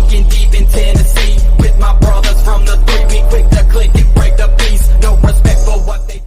Fucking deep in Tennessee with my brothers from the three. We quick to click and break the peace. No respect for what they think.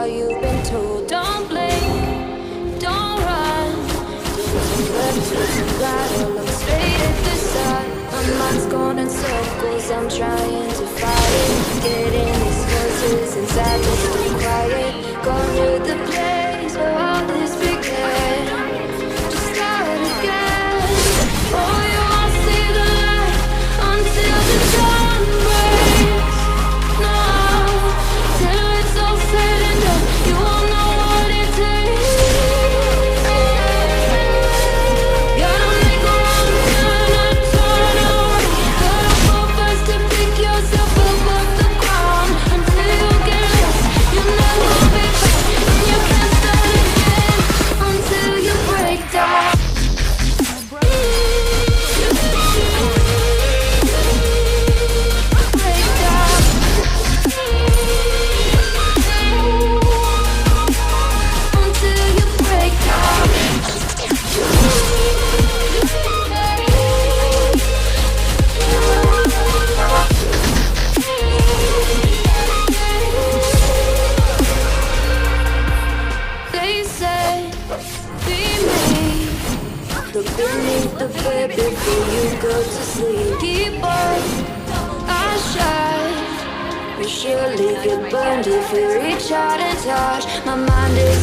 You've been told, don't blink, don't run, don't left to right or look straight at the sun. My mind's going in circles, I'm trying to fight it, getting these voices inside just to quiet. Gone to the place where all this began, just start again. Oh, you won't see the light until the dawn breaks. No, till it's all said and done, you won't know what it takes. Gotta make a wrong turn and turn around. Gotta fall first to pick yourself up off the ground. Until you get lost, you'll never be back. And you Be me. Look beneath the bed before you go to sleep. Keep on, I shine. You surely get burned if you reach out and touch. My mind is